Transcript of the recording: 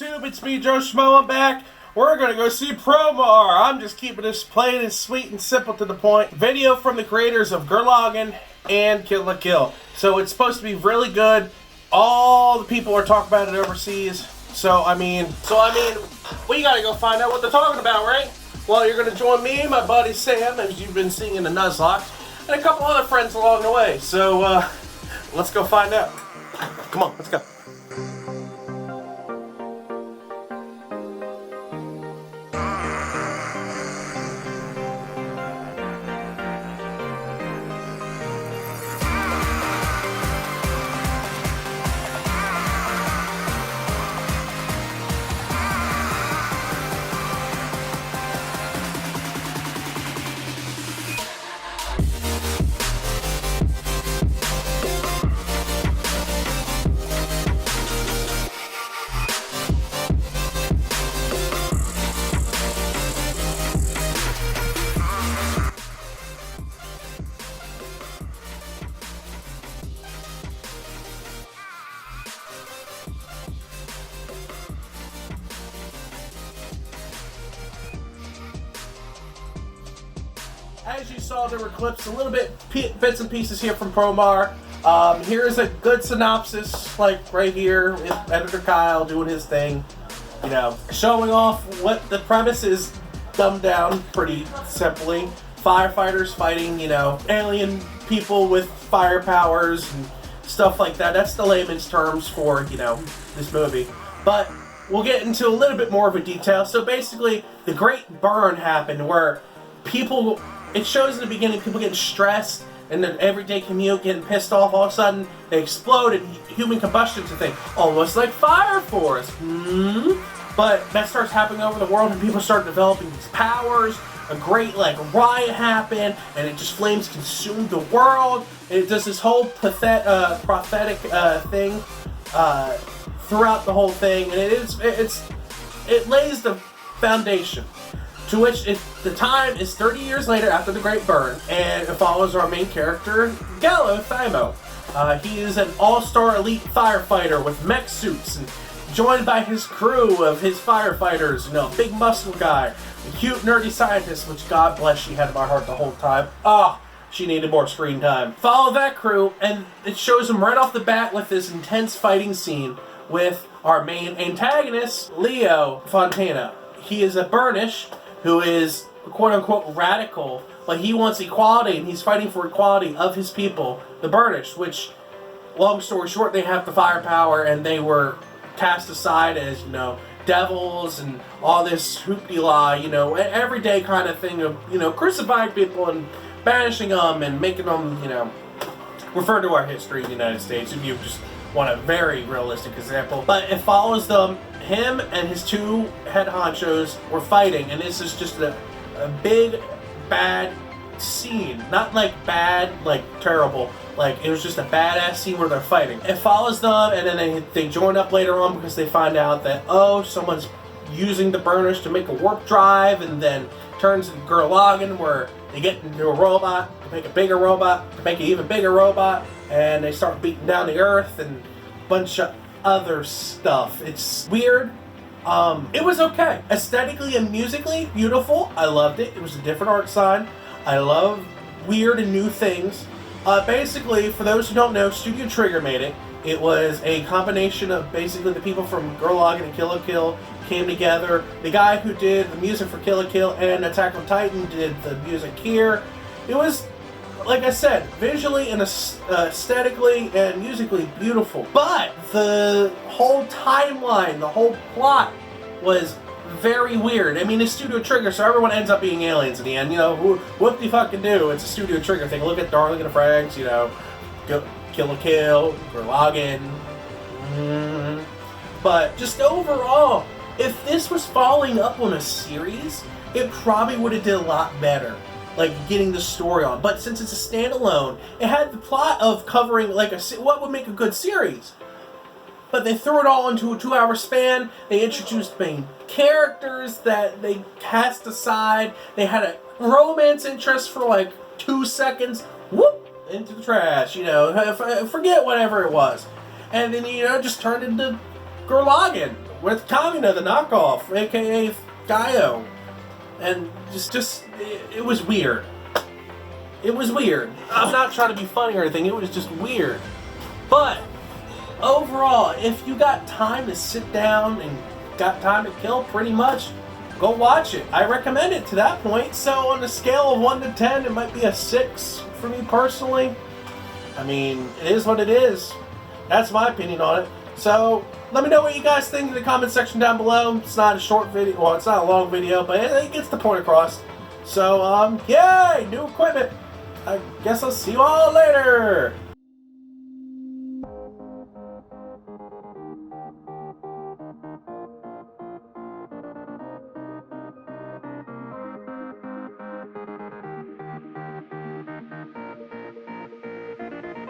YouTube? It's me, Joe Schmmo. I'm back. We're gonna go see Promare. I'm just keeping this plain and sweet and simple to the point. Video from the creators of Gurlagen and Kill la Kill. So it's supposed to be really good. All the people are talking about it overseas. So I mean, we gotta go find out what they're talking about, right? Well, you're gonna join me, my buddy Sam, as you've been seeing in the Nuzlocke, and a couple other friends along the way. So let's go find out. Come on, let's go. As you saw, there were clips, a little bit, bits and pieces here from Promare. Here's a good synopsis, like right here, with Editor Kyle doing his thing, you know, showing off what the premise is, dumbed down pretty simply. Firefighters fighting, you know, alien people with fire powers and stuff like that. That's the layman's terms for, you know, this movie. But we'll get into a little bit more of a detail. So basically, the Great Burn happened where people... It shows in the beginning people getting stressed and their everyday commute, getting pissed off. All of a sudden, they explode and human combustion's a thing. Almost like Fire Force. But that starts happening over the world and people start developing these powers. A great riot happened and it just flames consumed the world. And it does this whole prophetic thing throughout the whole thing. And it lays the foundation. To which the time is 30 years later after the Great Burn, and it follows our main character, Gallo Thimo. He is an all-star elite firefighter with mech suits, and joined by his crew of his firefighters, you know, big muscle guy, a cute nerdy scientist, which God bless she had in my heart the whole time. She needed more screen time. Follow that crew, and it shows him right off the bat with this intense fighting scene with our main antagonist, Leo Fontana. He is a Burnish who is quote-unquote radical, like he wants equality and he's fighting for equality of his people, the Burnish, which, long story short, they have the firepower and they were cast aside as, you know, devils and all this hoopty-la, you know, everyday kind of thing of, you know, crucifying people and banishing them and making them, you know, refer to our history in the United States if you just want a very realistic example. But it follows them. Him and his two head honchos were fighting, and this is just a big, bad scene. Not like bad, like terrible. Like, it was just a badass scene where they're fighting. It follows them, and then they join up later on because they find out that, oh, someone's using the Burnish to make a warp drive, and then turns into Gurlagen, where they get into a robot, to make a bigger robot, to make an even bigger robot, and they start beating down the Earth, and a bunch of other stuff. It's weird. It was okay. Aesthetically and musically, beautiful. I loved it. It was a different art style. I love weird and new things. Basically, for those who don't know, Studio Trigger made it. It was a combination of basically the people from Gurlagen and Kill la Kill came together. The guy who did the music for Kill la Kill and Attack on Titan did the music here. It was, like I said, visually and aesthetically and musically beautiful. But the whole timeline, the whole plot was very weird. I mean, it's Studio Trigger, so everyone ends up being aliens in the end. You know, what do you fucking do? It's a Studio Trigger thing. Look at Darling in the Franxx, you know, Kill la Kill, Gurlagen. But just overall, if this was following up on a series, it probably would have did a lot better. Like getting the story on, but since it's a standalone, it had the plot of covering like what would make a good series. But they threw it all into a 2-hour span. They introduced main characters that they cast aside. They had a romance interest for like 2 seconds. Whoop, into the trash. You know, forget whatever it was, and then, you know, just turned into Gurlagen. with Kamina, the knockoff, aka Gaio. And it was weird. It was weird. I'm not trying to be funny or anything, it was just weird. But, overall, if you got time to sit down and got time to kill, pretty much, go watch it. I recommend it to that point. So on a scale of 1 to 10, it might be a 6 for me personally. I mean, it is what it is. That's my opinion on it. So let me know what you guys think in the comment section down below. It's not a short video, well, it's not a long video, but it gets the point across. So, yay, new equipment. I guess I'll see you all later.